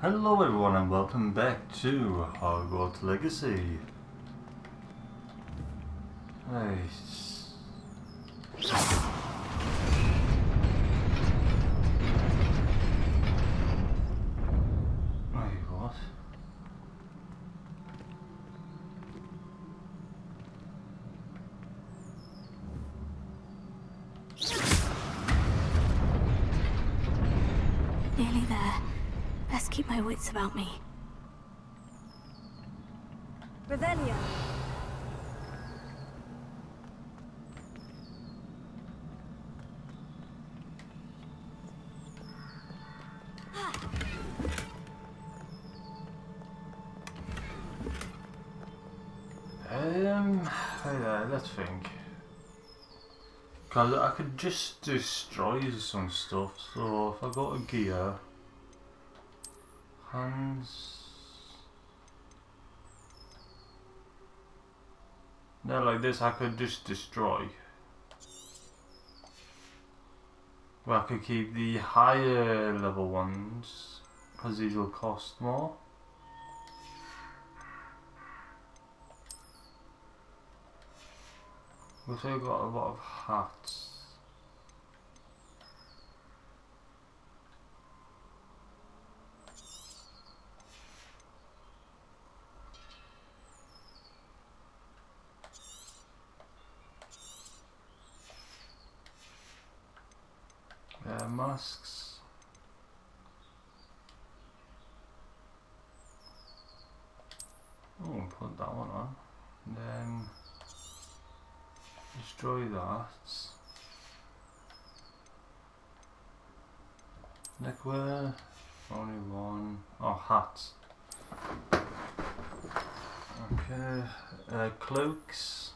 Hello everyone and welcome back to Hogwarts Legacy. Nice. Wait, what? Nearly there. Best keep my wits about me. Revelio. Let's think. Cause I could just destroy some stuff, so if I go to gear, hands, now like this I could just destroy. But I could keep the higher level ones, because these will cost more. We've also got a lot of hats. Masks. Oh, put that one on. And then destroy that. Neckwear, only one. Oh, hats. Okay, cloaks.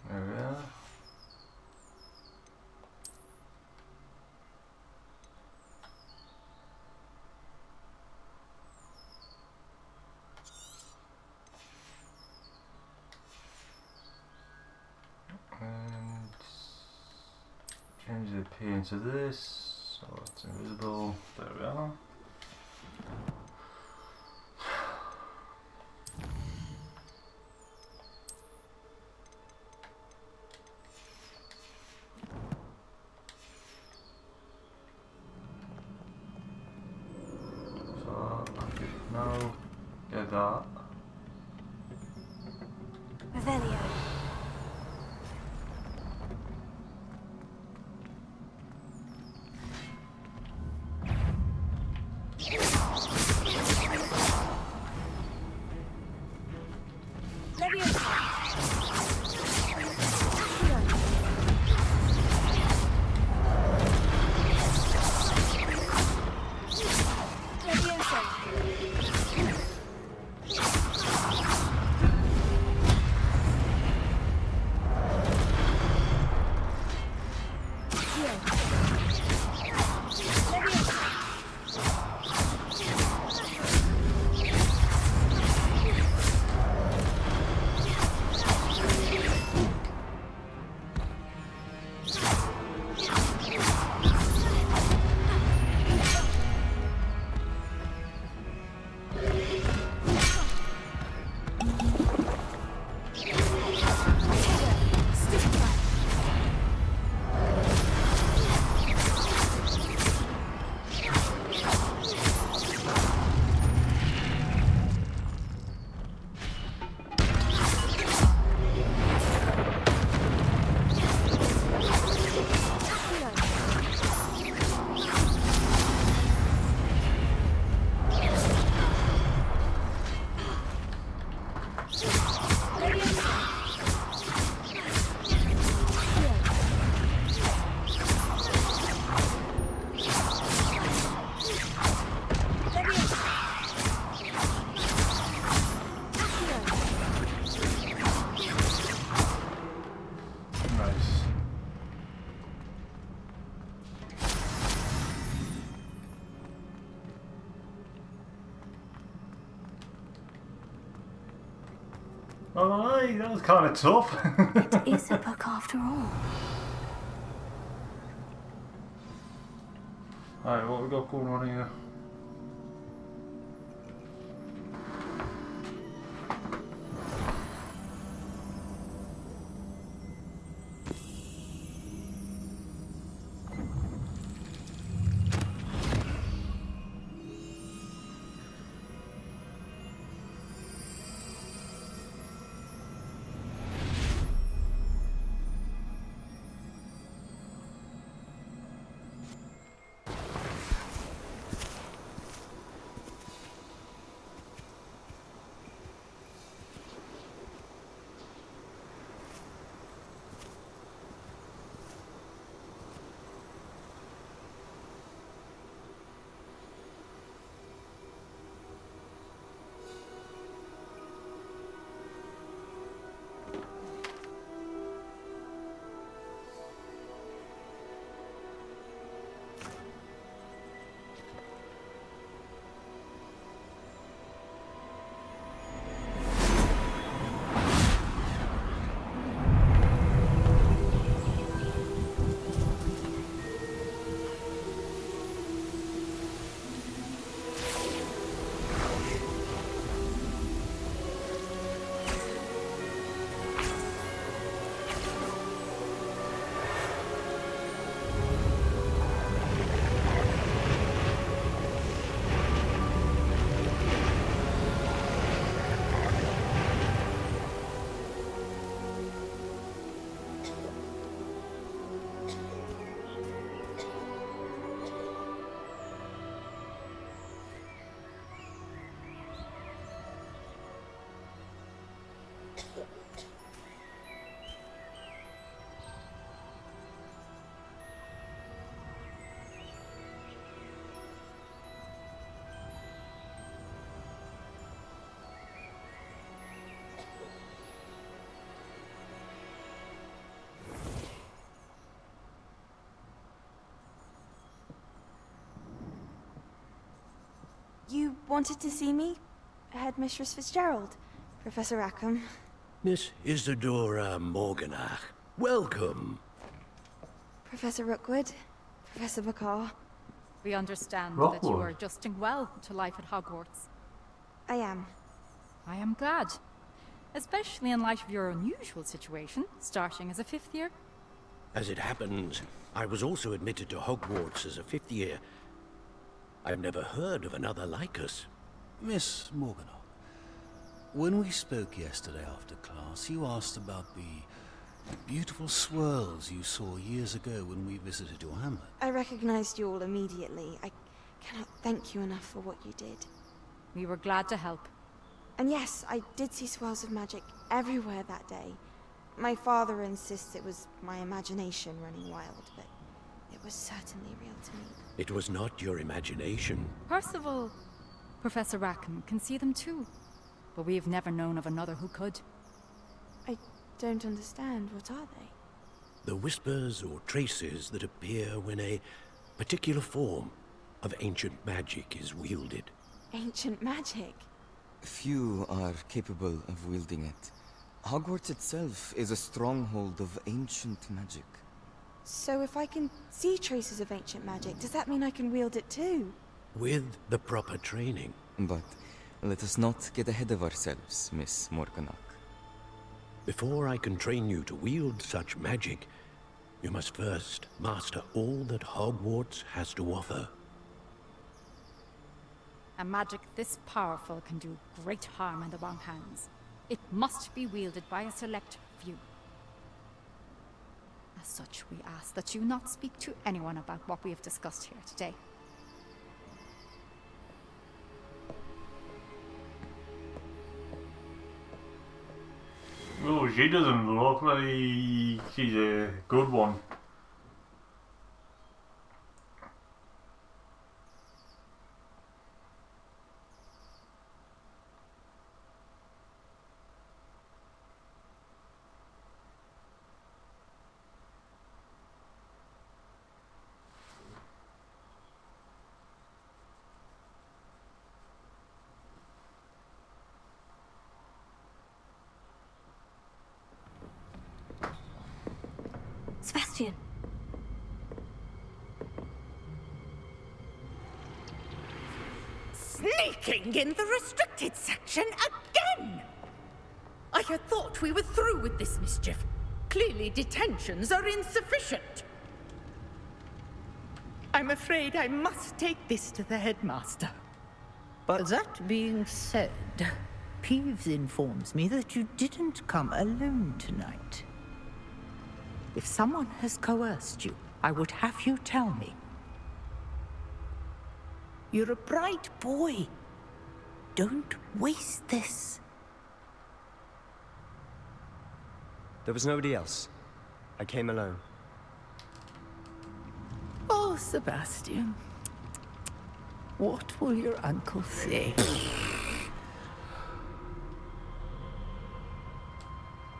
There we are. And change the appearance of this so it's invisible. There we are. So I could now get that. Revelio. Oh, hey, that was kind of tough. It is a book after all. Alright, what we got going on here? You wanted to see me? Headmistress Fitzgerald, Professor Rackham. Miss Isadora Morganach, welcome. Professor Rookwood, Professor Bakar. We understand that Rockwood. you are adjusting well to life at Hogwarts. I am. I am glad. Especially in light of your unusual situation, starting as a 5th year. As it happens, I was also admitted to Hogwarts as a 5th year. I've never heard of another like us. Miss Morganock, when we spoke yesterday after class, you asked about the beautiful swirls you saw years ago when we visited your hamlet. I recognized you all immediately. I cannot thank you enough for what you did. We were glad to help. And yes, I did see swirls of magic everywhere that day. My father insists it was my imagination running wild, but it was certainly real to me. It was not your imagination. Percival, Professor Rackham can see them too. But we have never known of another who could. I don't understand. What are they? The whispers or traces that appear when a particular form of ancient magic is wielded. Ancient magic? Few are capable of wielding it. Hogwarts itself is a stronghold of ancient magic. So if I can see traces of ancient magic, does that mean I can wield it too? With the proper training. But let us not get ahead of ourselves, Miss Morganock. Before I can train you to wield such magic, you must first master all that Hogwarts has to offer. A magic this powerful can do great harm in the wrong hands. It must be wielded by a select few. As such, we ask that you not speak to anyone about what we have discussed here today. Oh, she doesn't look like she's a good one. Sebastian. Sneaking in the restricted section again! I had thought we were through with this mischief. Clearly detentions are insufficient. I'm afraid I must take this to the headmaster. But that being said, Peeves informs me that you didn't come alone tonight. If someone has coerced you, I would have you tell me. You're a bright boy. Don't waste this. There was nobody else. I came alone. Oh, Sebastian. What will your uncle say?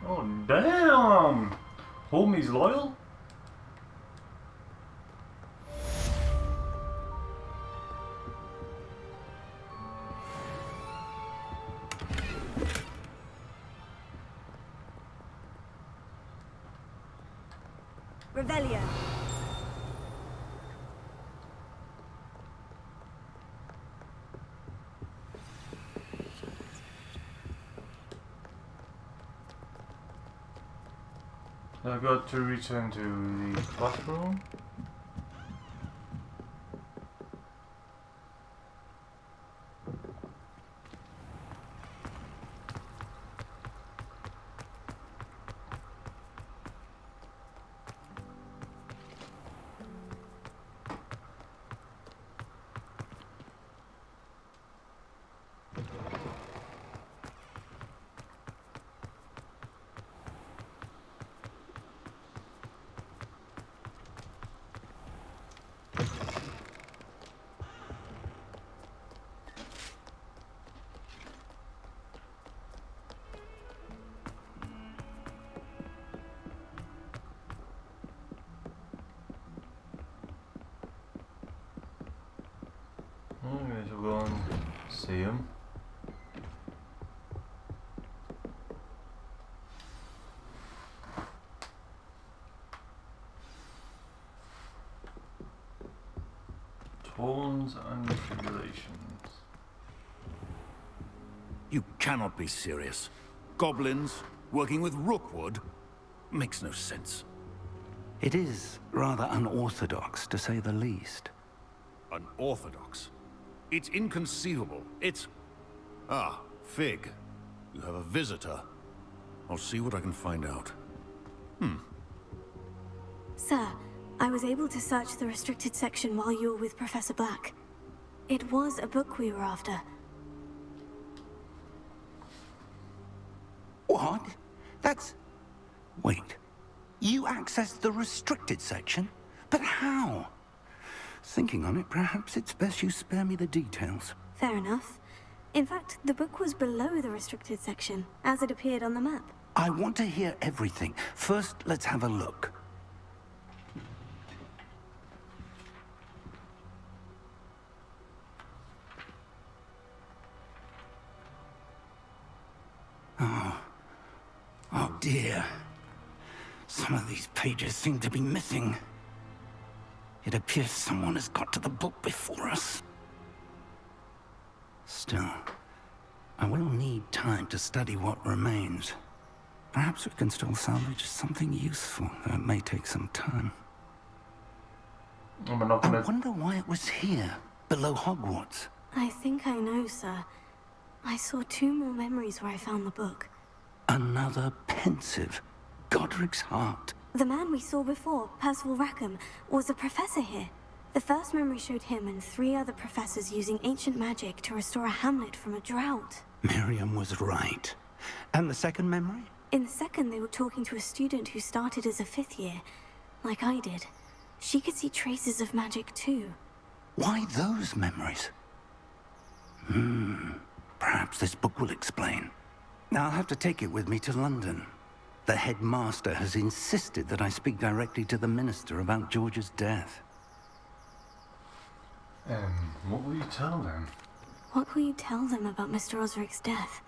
Oh, damn! Homie's loyal? Revelio. I got to return to the classroom. I guess we'll go and see him. Tones and tribulations. You cannot be serious. Goblins working with Rookwood makes no sense. It is rather unorthodox, to say the least. Unorthodox? It's inconceivable. It's... Ah, Fig. You have a visitor. I'll see what I can find out. Sir, I was able to search the restricted section while you were with Professor Black. It was a book we were after. What? That's... Wait. You accessed the restricted section? But how? Thinking on it, perhaps it's best you spare me the details. Fair enough. In fact, the book was below the restricted section, as it appeared on the map. I want to hear everything. First, let's have a look. Oh dear. Some of these pages seem to be missing. It appears someone has got to the book before us. Still, I will need time to study what remains. Perhaps we can still salvage something useful, though it may take some time. I wonder why it was here, below Hogwarts. I think I know, sir. I saw 2 more memories where I found the book. Another pensive. Godric's heart. The man we saw before, Percival Rackham, was a professor here. The first memory showed him and 3 other professors using ancient magic to restore a hamlet from a drought. Miriam was right. And the second memory? In the second, they were talking to a student who started as a 5th year, like I did. She could see traces of magic too. Why those memories? Perhaps this book will explain. Now I'll have to take it with me to London. The headmaster has insisted that I speak directly to the minister about George's death. What will you tell them? What will you tell them about Mr. Osric's death?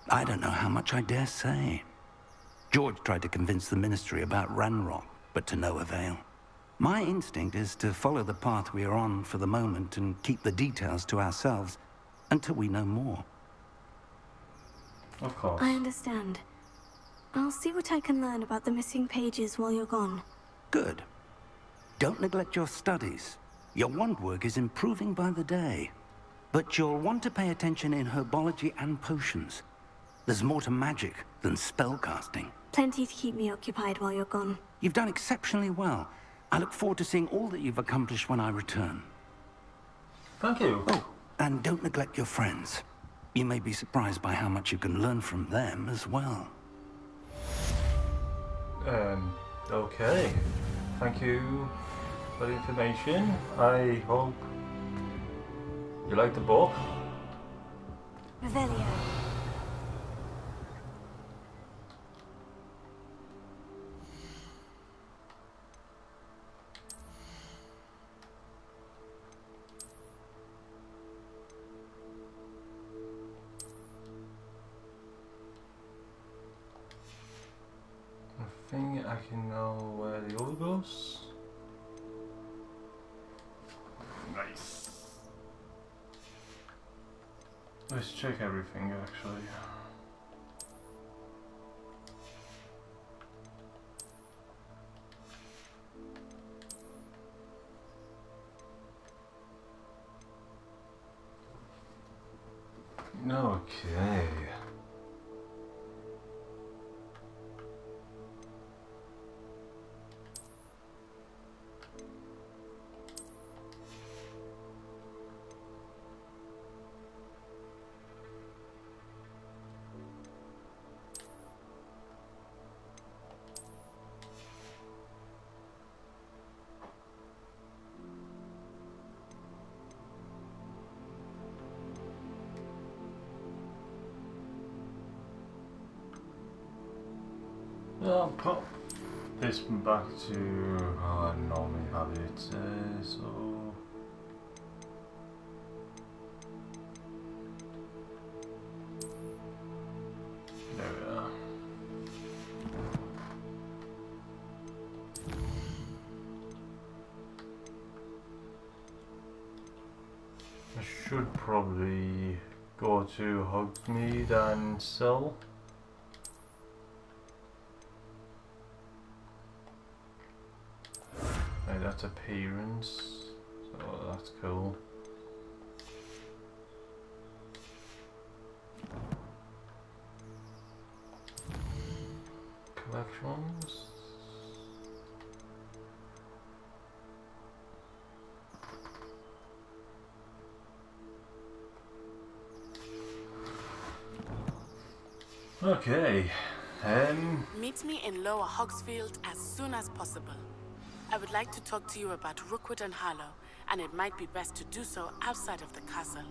I don't know how much I dare say. George tried to convince the ministry about Ranrock, but to no avail. My instinct is to follow the path we are on for the moment and keep the details to ourselves until we know more. Of course. I understand. I'll see what I can learn about the missing pages while you're gone. Good. Don't neglect your studies. Your wand work is improving by the day. But you'll want to pay attention in herbology and potions. There's more to magic than spellcasting. Plenty to keep me occupied while you're gone. You've done exceptionally well. I look forward to seeing all that you've accomplished when I return. Thank you. Oh, and don't neglect your friends. You may be surprised by how much you can learn from them as well. Okay. Thank you for the information. I hope you like the book. Revelio. I think I can know where the other goes. Nice. Let's check everything actually. Okay. I'll pop this back to how I normally have it, so... There we are. I should probably go to Hogsmeade and sell. That's appearance, so that's cool. Collections. Okay. Meet me in Lower Hogsfield as soon as possible. I would like to talk to you about Rookwood and Harlow, and it might be best to do so outside of the castle.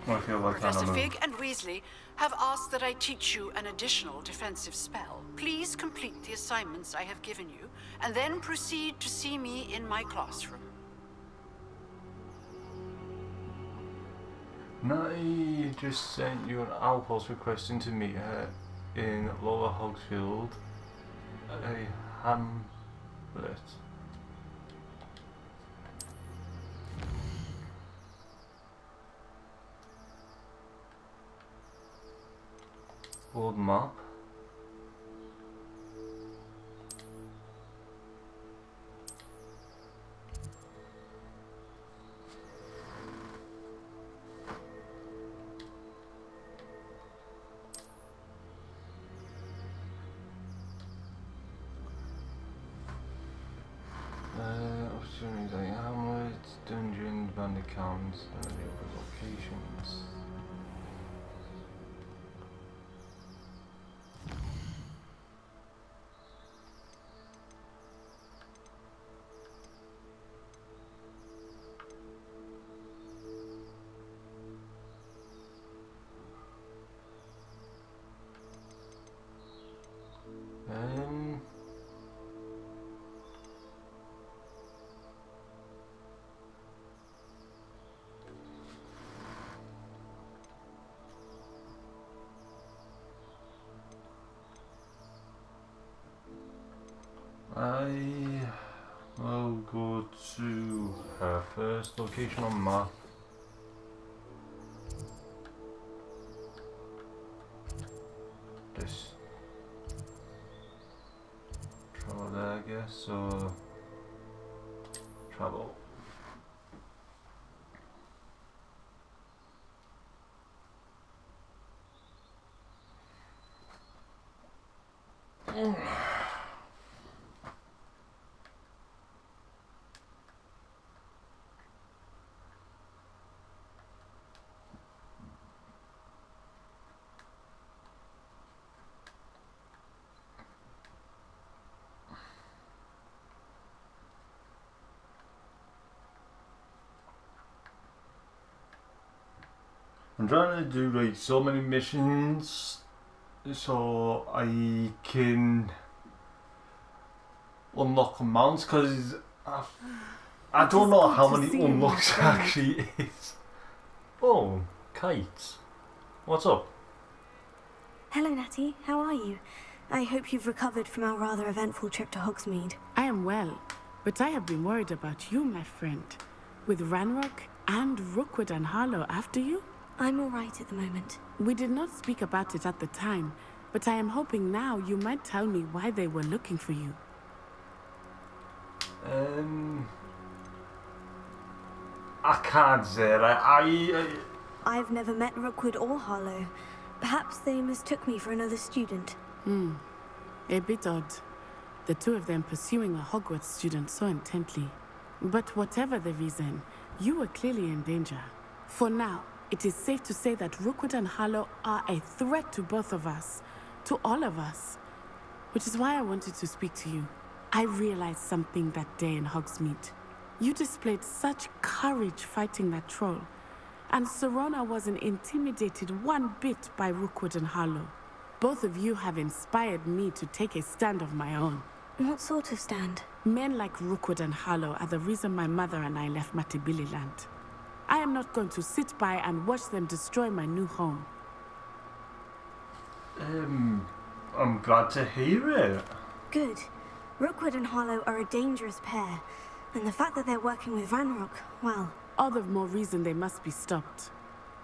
Professor Fig and Weasley have asked that I teach you an additional defensive spell. Please complete the assignments I have given you, and then proceed to see me in my classroom. Natty just sent you an outpost requesting to meet her in Lower Hogsfield, a hamlet. Old map. Opportunities like hamlets, dungeons, band accounts, and the other locations. I will go to her first location on map. This travel there, I guess. So travel. I'm trying to do like so many missions so I can unlock mounts, because I don't know how many unlocks actually is. Oh, kites. What's up? Hello, Natty. How are you? I hope you've recovered from our rather eventful trip to Hogsmeade. I am well, but I have been worried about you, my friend. With Ranrock and Rookwood and Harlow after you? I'm all right at the moment. We did not speak about it at the time, but I am hoping now you might tell me why they were looking for you. I can't say that. I've never met Rookwood or Harlow. Perhaps they mistook me for another student. A bit odd. The two of them pursuing a Hogwarts student so intently. But whatever the reason, you were clearly in danger. For now, it is safe to say that Rookwood and Harlow are a threat to both of us. To all of us. Which is why I wanted to speak to you. I realized something that day in Hogsmeade. You displayed such courage fighting that troll. And Serona wasn't intimidated one bit by Rookwood and Harlow. Both of you have inspired me to take a stand of my own. What sort of stand? Men like Rookwood and Harlow are the reason my mother and I left Matibili land. I am not going to sit by and watch them destroy my new home. I'm glad to hear it. Good. Rookwood and Harlow are a dangerous pair. And the fact that they're working with Ranrock, well... All the more reason they must be stopped.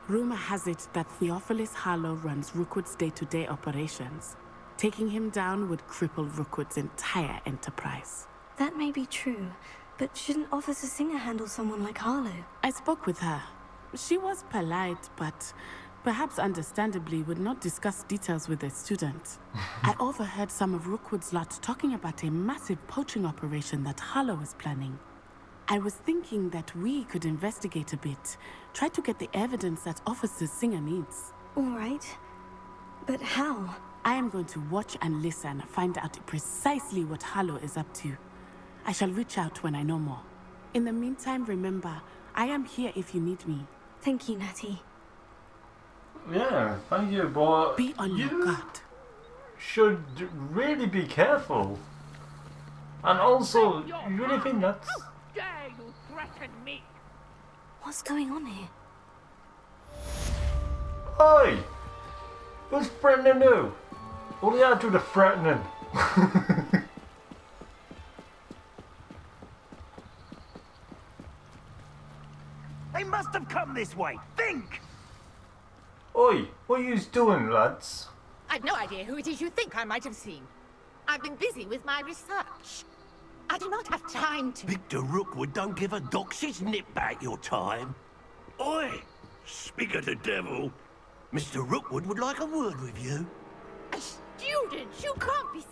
Rumor has it that Theophilus Harlow runs Rookwood's day-to-day operations. Taking him down would cripple Rookwood's entire enterprise. That may be true, but shouldn't Officer Singer handle someone like Harlow? I spoke with her. She was polite, but perhaps understandably would not discuss details with a student. I overheard some of Rookwood's lot talking about a massive poaching operation that Harlow is planning. I was thinking that we could investigate a bit, try to get the evidence that Officer Singer needs. All right. But how? I am going to watch and listen, find out precisely what Harlow is up to. I shall reach out when I know more. In the meantime, remember, I am here if you need me. Thank you, Natty. Yeah, thank you, but be on your guard. Should really be careful. And also, you really think that's... How dare you threaten me? What's going on here? Oi! Who's threatening you? What do you do to threatening? They must have come this way. Think! Oi, what are you doing, lads? I've no idea who it is you think I might have seen. I've been busy with my research. I do not have time to... Victor Rookwood don't give a dox's nip back your time. Oi! Speak of the devil. Mr. Rookwood would like a word with you. A student? You can't be...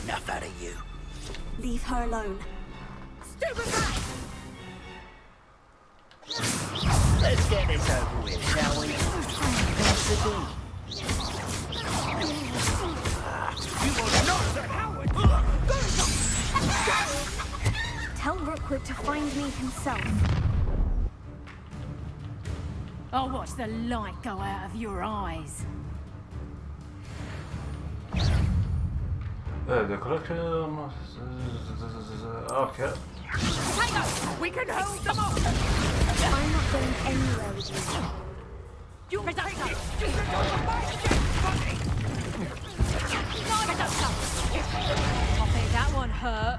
Enough out of you. Leave her alone. Stupid right! Let's get this over with, shall we? Pass the door. You are not the coward! Tell Rookwood to find me himself. I'll watch the light go out of your eyes. The collection... Okay. Take us! We can hold them off! I'm not going anywhere with you. You present us! Pop it out someone hurt?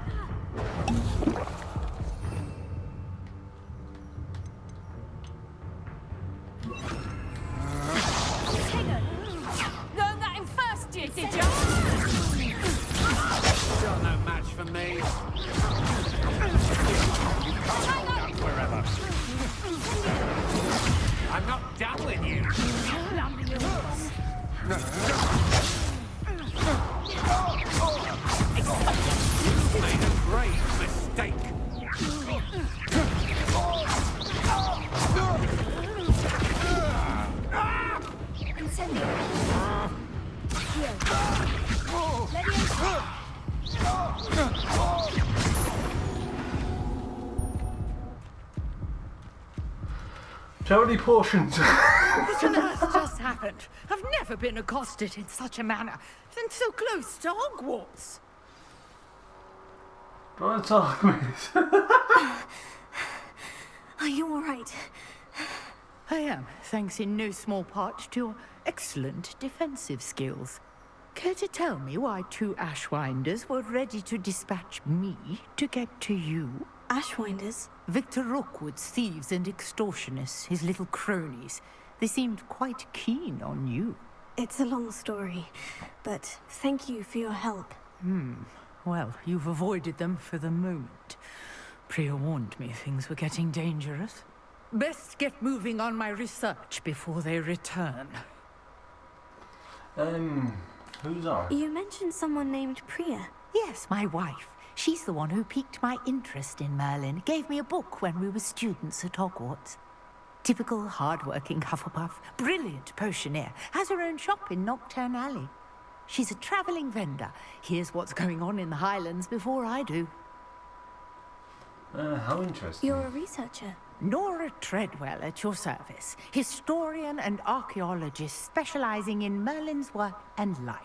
Learn that in first year, did you? You're no match for me. You can't go down forever. I'm not done with you. You made a grave mistake. Charity portions. What on earth just happened? I've never been accosted in such a manner, and so close to Hogwarts. Do you want to talk, miss? Are you all right? I am, thanks in no small part to your excellent defensive skills. Care to tell me why 2 Ashwinders were ready to dispatch me to get to you? Ashwinders? Victor Rookwood's thieves and extortionists, his little cronies. They seemed quite keen on you. It's a long story, but thank you for your help. Well, you've avoided them for the moment. Priya warned me things were getting dangerous. Best get moving on my research before they return. Who's on? You mentioned someone named Priya. Yes, my wife. She's the one who piqued my interest in Merlin. Gave me a book when we were students at Hogwarts. Typical hard-working Hufflepuff, brilliant potioneer, has her own shop in Knockturn Alley. She's a travelling vendor. Hears what's going on in the Highlands before I do. How interesting. You're a researcher. Nora Treadwell at your service. Historian and archaeologist specialising in Merlin's work and life.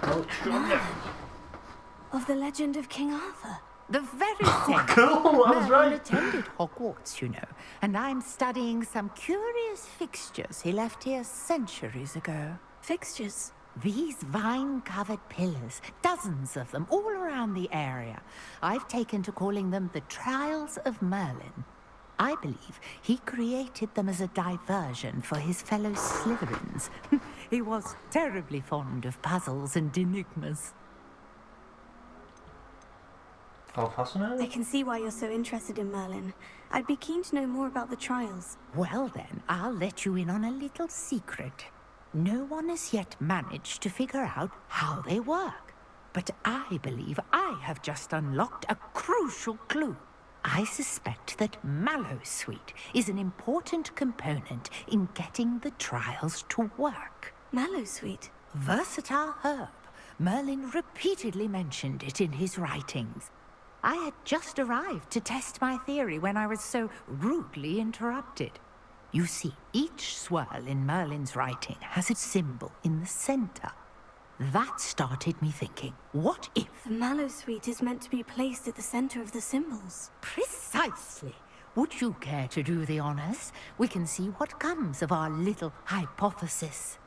What's your name? Of the legend of King Arthur. The very same. Cool, I was Merlin right. attended Hogwarts, you know, and I'm studying some curious fixtures he left here centuries ago. Fixtures? These vine-covered pillars, dozens of them, all around the area. I've taken to calling them the Trials of Merlin. I believe he created them as a diversion for his fellow Slytherins. He was terribly fond of puzzles and enigmas. How fascinating. I can see why you're so interested in Merlin. I'd be keen to know more about the trials. Well then, I'll let you in on a little secret. No one has yet managed to figure out how they work. But I believe I have just unlocked a crucial clue. I suspect that Mallowsweet is an important component in getting the trials to work. Mallowsweet? Versatile herb. Merlin repeatedly mentioned it in his writings. I had just arrived to test my theory when I was so rudely interrupted. You see, each swirl in Merlin's writing has a symbol in the center. That started me thinking, what if... The Mallowsweet is meant to be placed at the center of the symbols. Precisely. Would you care to do the honors? We can see what comes of our little hypothesis.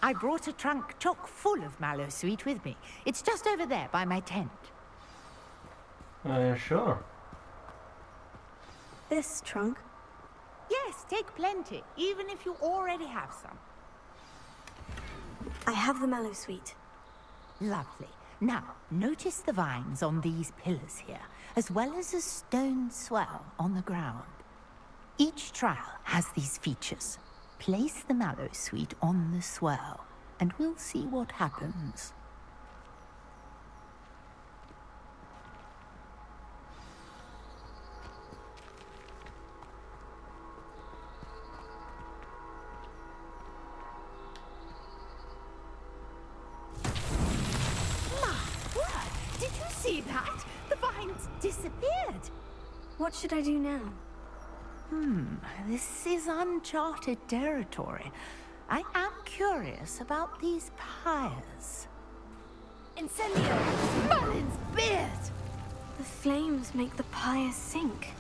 I brought a trunk chock full of Mallowsweet with me. It's just over there by my tent. Sure. This trunk? Yes, take plenty, even if you already have some. I have the Mallowsweet. Lovely. Now, notice the vines on these pillars here, as well as a stone swell on the ground. Each trial has these features. Place the Mallowsweet on the swell, and we'll see what happens. See that? The vines disappeared. What should I do now? This is uncharted territory. I am curious about these pyres. Incendio! Merlin's beard! The flames make the pyres sink.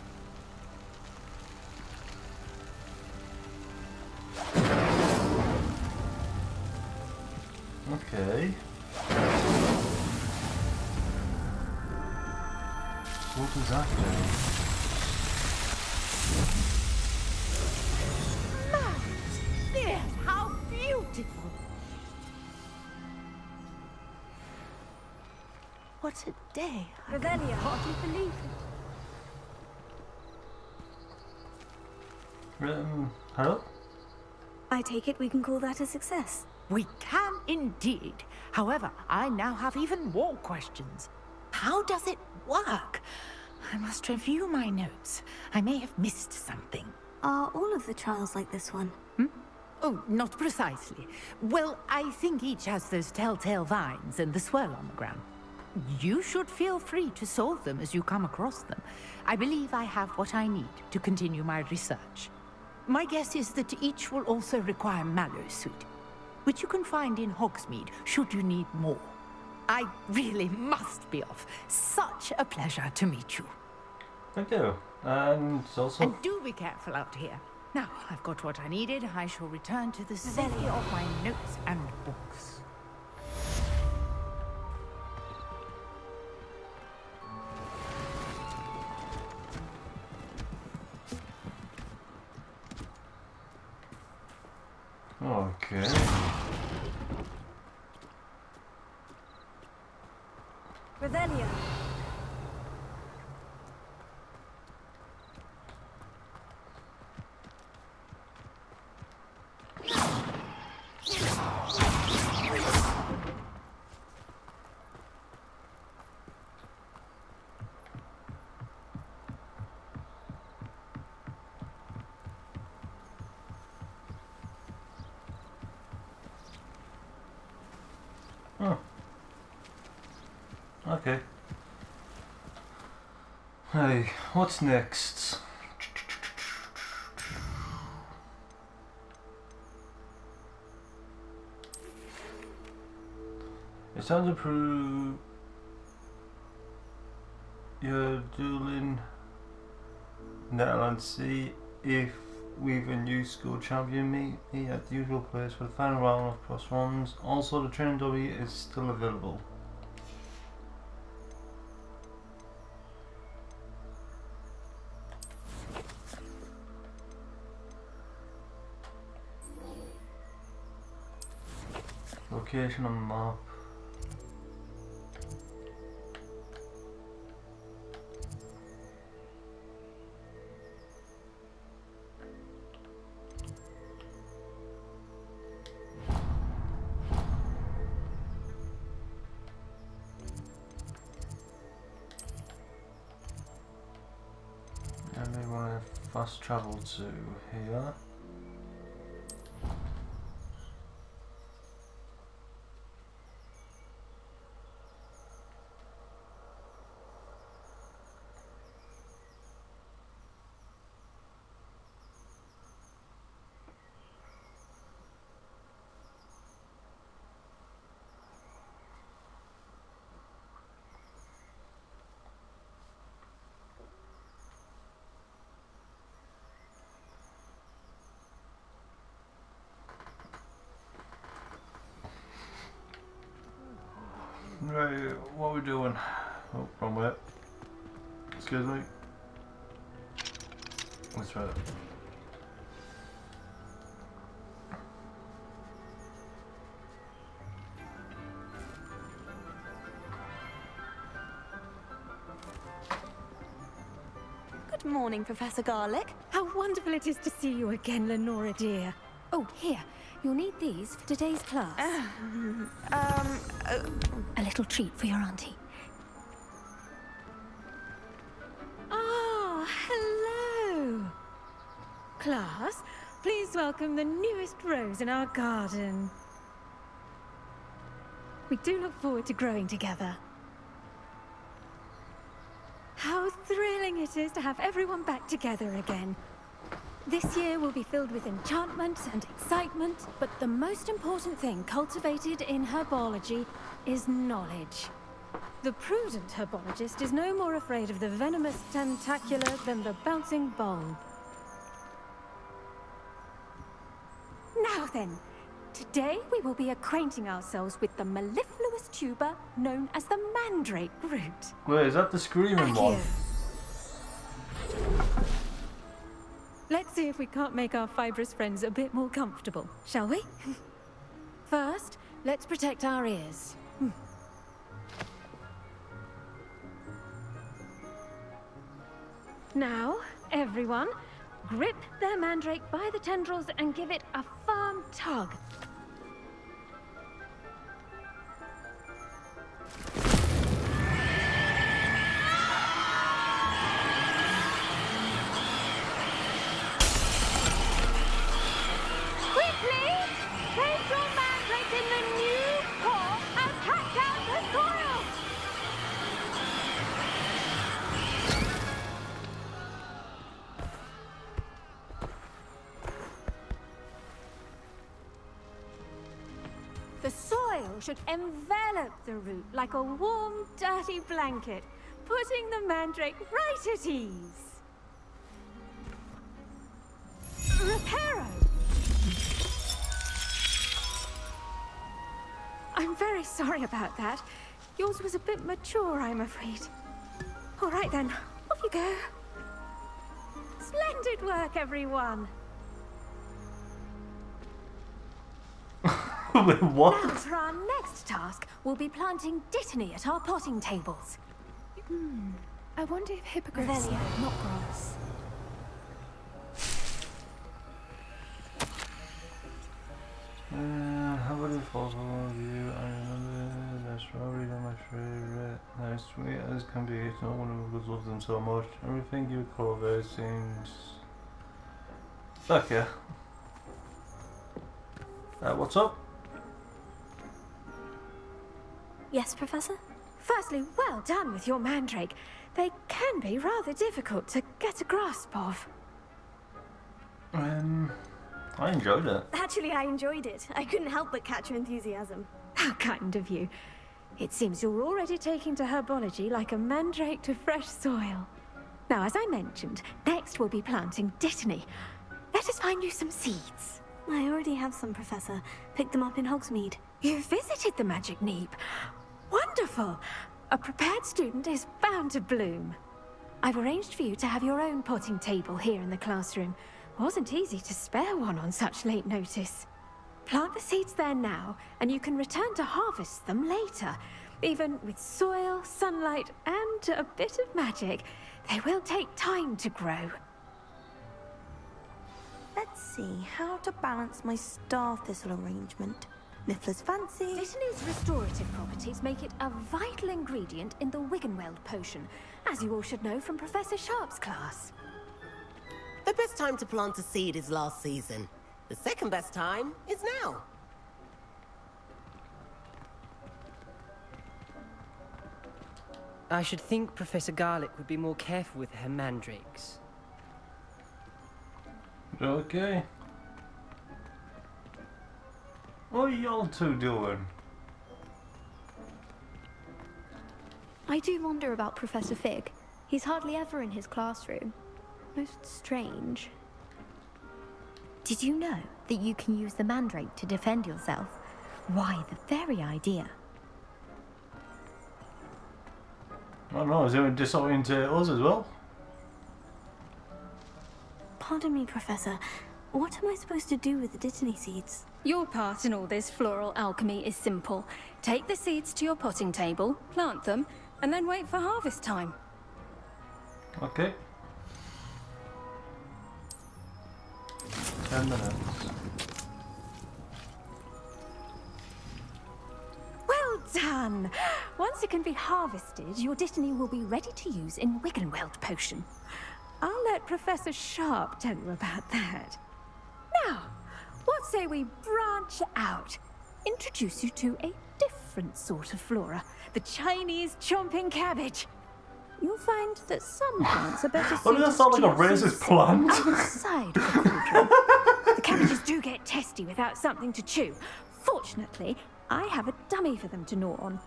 Okay. What does that do? Yes, how beautiful! What a day. I can Revelio. hardly believe it. Hello? I take it we can call that a success. We can indeed. However, I now have even more questions. How does it work? I must review my notes. I may have missed something. Are all of the trials like this one? Oh, not precisely. Well, I think each has those telltale vines and the swirl on the ground. You should feel free to solve them as you come across them. I believe I have what I need to continue my research. My guess is that each will also require mallow sweet, which you can find in Hogsmeade should you need more. I really must be off. Such a pleasure to meet you. Thank you. And also... And do be careful out here. Now, I've got what I needed. I shall return to the safety of my notes and books. Okay. Revelio. Oh. Okay. Hey, what's next? It's time to prove your dueling Netherlands. See if we've a new school champion. Meet me at the usual place for the final round of cross runs. Also, the training W is still available. Location on the map. And they want to fast travel to here. Right, what are we doing? Oh, wrong way. Excuse me. That's right. Good morning, Professor Garlick. How wonderful it is to see you again, Lenora dear. Oh, here. You'll need these for today's class. A little treat for your auntie. Ah, hello. Class, please welcome the newest rose in our garden. We do look forward to growing together. How thrilling it is to have everyone back together again. This year will be filled with enchantment and excitement, but the most important thing cultivated in herbology is knowledge. The prudent herbologist is no more afraid of the venomous tentacular than the bouncing bulb. Now then, Today we will be acquainting ourselves with the mellifluous tuber known as the mandrake root. Wait, is that the screaming one? Let's see if we can't make our fibrous friends a bit more comfortable, shall we? First, let's protect our ears. Now, everyone, grip their mandrake by the tendrils and give it a firm tug. Quickly! Place your mandrake in the new core and cut down the soil! The soil should envelop the root like a warm, dirty blanket, putting the mandrake right at ease. Reparo! I'm very sorry about that. Yours was a bit mature, I'm afraid. All right then, off you go. Splendid work, everyone. Wait, what? Now for our next task, we'll be planting dittany at our potting tables. I wonder if hippogriffs... Revelio, not grass. How about if also of you? I remember that strawberries are my favorite. They're sweet as can be. No one would love them so much. Everything you call there seems. Fuck yeah. What's up? Yes, Professor? Firstly, well done with your mandrake. They can be rather difficult to get a grasp of. I enjoyed it. Actually, I enjoyed it. I couldn't help but catch your enthusiasm. How kind of you. It seems you're already taking to herbology like a mandrake to fresh soil. Now, as I mentioned, next we'll be planting dittany. Let us find you some seeds. I already have some, Professor. Picked them up in Hogsmeade. You visited the Magic Neep. Wonderful! A prepared student is bound to bloom. I've arranged for you to have your own potting table here in the classroom. Wasn't easy to spare one on such late notice. Plant the seeds there now, and you can return to harvest them later. Even with soil, sunlight, and a bit of magic, they will take time to grow. Let's see how to balance my star thistle arrangement. Niffler's fancy. Dittany's restorative properties make it a vital ingredient in the Wiggenweld potion, as you all should know from Professor Sharp's class. The best time to plant a seed is last season. The second best time is now. I should think Professor Garlick would be more careful with her mandrakes. Okay. What are y'all two doing? I do wonder about Professor Fig. He's hardly ever in his classroom. Most strange. Did you know that you can use the mandrake to defend yourself? Why, the very idea. I don't know, is it disorientate us as well? Pardon me, Professor. What am I supposed to do with the dittany seeds? Your part in all this floral alchemy is simple. Take the seeds to your potting table, plant them, and then wait for harvest time. Okay. 10 minutes. Well done! Once it can be harvested, your dittany will be ready to use in Wiggenweld potion. I'll let Professor Sharp tell you about that. Now, what say we branch out? Introduce you to a different sort of flora, the Chinese chomping cabbage. You'll find that some plants are better suited Does that sound like a racist plant? outside of the cauldron. The cabbages do get testy without something to chew. Fortunately, I have a dummy for them to gnaw on.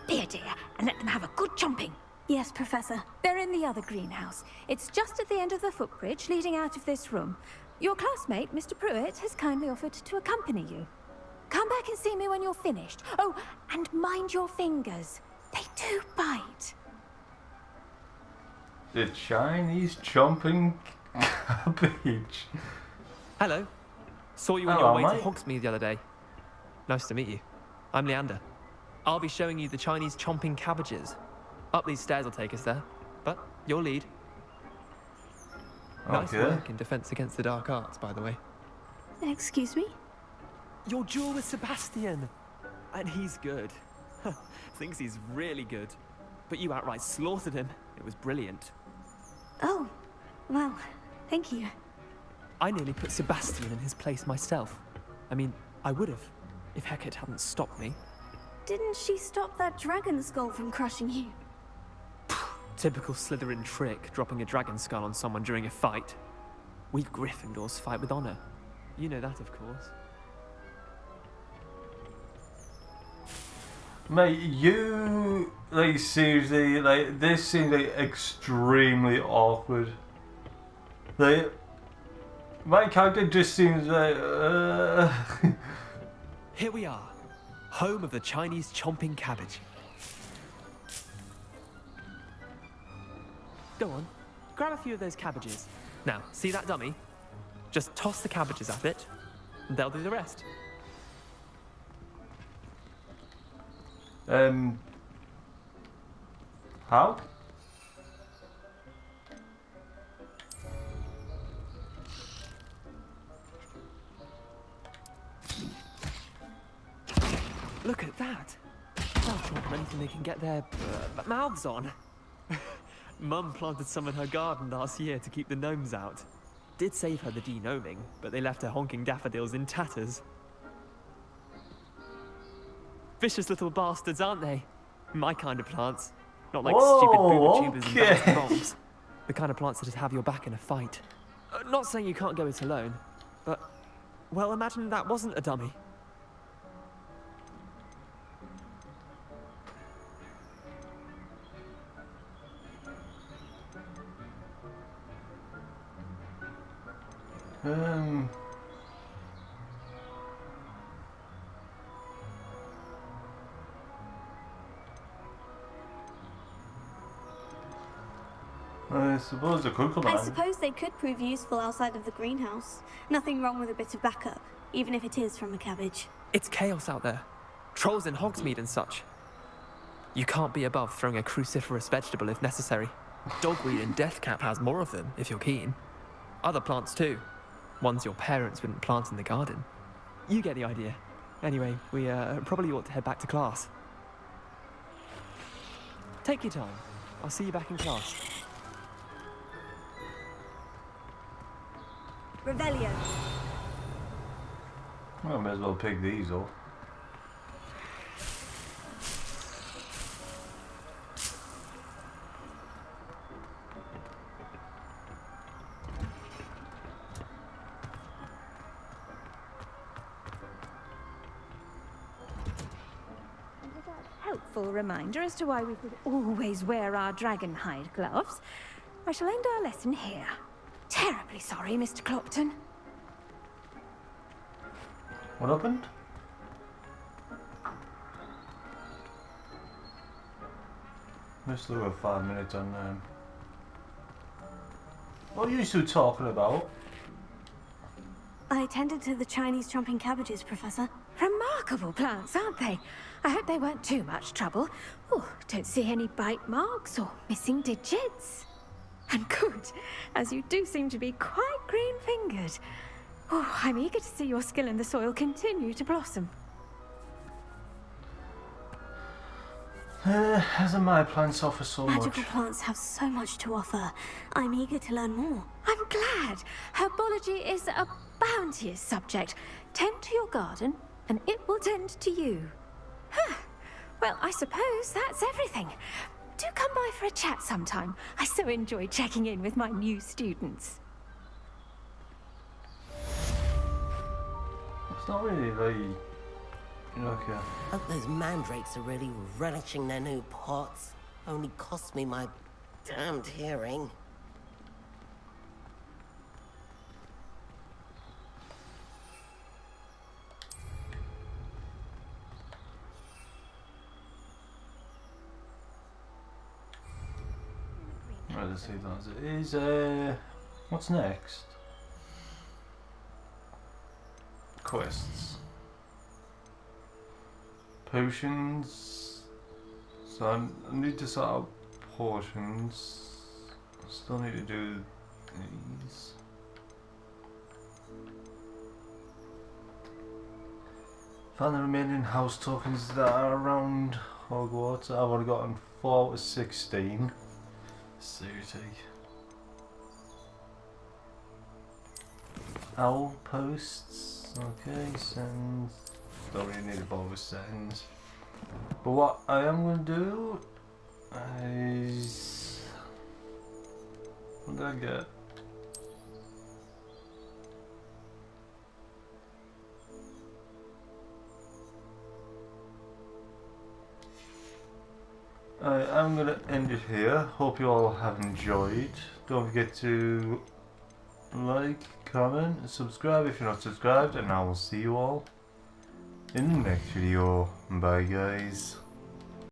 Be a dear and let them have a good chomping. Yes, Professor. They're in the other greenhouse. It's just at the end of the footbridge leading out of this room. Your classmate, Mr. Pruitt, has kindly offered to accompany you. Come back and see me when you're finished. Oh, and mind your fingers. They do bite. The Chinese chomping cabbage. Hello. Saw you on Hello, your way mate. to Hogsmeade the other day. Nice to meet you. I'm Leander. I'll be showing you the Chinese chomping cabbages. Up these stairs will take us there, but your lead. Nice Okay. work in defense against the dark arts, by the way. Excuse me? Your duel with Sebastian. And he's good. Thinks he's really good. But you outright slaughtered him. It was brilliant. Oh, well, thank you. I nearly put Sebastian in his place myself. I mean, I would have, if Hecate hadn't stopped me. Didn't she stop that dragon skull from crushing you? Typical Slytherin trick, dropping a dragon skull on someone during a fight. We Gryffindors fight with honor. You know that, of course. Mate, you, like, seriously, like, this seems, like, extremely awkward. Like, my character just seems like, Here we are, home of the Chinese chomping cabbage. Go on, grab a few of those cabbages. Now, see that dummy? Just toss the cabbages at it, and they'll do the rest. How? Look at that. They'll chomp anything they can get their mouths on. Mum planted some in her garden last year to keep the gnomes out. Did save her the denoming, but they left her honking daffodils in tatters. Vicious little bastards, aren't they? My kind of plants. Not like stupid booba tubers and bouncing bombs. The kind of plants that just have your back in a fight. Not saying you can't go it alone, but, well, imagine that wasn't a dummy. I suppose it could come I out. suppose they could prove useful outside of the greenhouse. Nothing wrong with a bit of backup, even if it is from a cabbage. It's chaos out there. Trolls in Hogsmeade and such. You can't be above throwing a cruciferous vegetable if necessary. Dogweed and deathcap has more of them, if you're keen. Other plants too. Ones your parents wouldn't plant in the garden. You get the idea. Anyway, we probably ought to head back to class. Take your time. I'll see you back in class. Revelio. Well, I may as well pick these up. Helpful reminder as to why we could always wear our dragon hide gloves. I shall end our lesson here. Terribly sorry, Mr. Clopton. What happened? Let's look at 5 minutes on What are you two talking about? I attended to the Chinese chomping cabbages, Professor. Remarkable plants, aren't they? I hope they weren't too much trouble. Oh, don't see any bite marks or missing digits. And good, as you do seem to be quite green-fingered. Oh, I'm eager to see your skill in the soil continue to blossom. Hasn't my plants offer so Magical much? plants have so much to offer. I'm eager to learn more. I'm glad. Herbology is a bounteous subject. Tend to your garden, and it will tend to you. Huh. Well, I suppose that's everything. Do come by for a chat sometime. I so enjoy checking in with my new students. It's not really like... Okay. Hope those mandrakes are really relishing their new pots. Only cost me my damned hearing. let's leave that as it is. What's next? Quests. Potions. So I need to sort out potions. Still need to do these. Find the remaining house tokens that are around Hogwarts. I've already gotten 4 out of 16. Seriously. Owl posts. Okay, send. Don't really need to bother with settings. But what I am going to do is. What did I get? I'm going to end it here. Hope you all have enjoyed. Don't forget to like, comment, and subscribe if you're not subscribed, and I will see you all in the next video. Bye guys.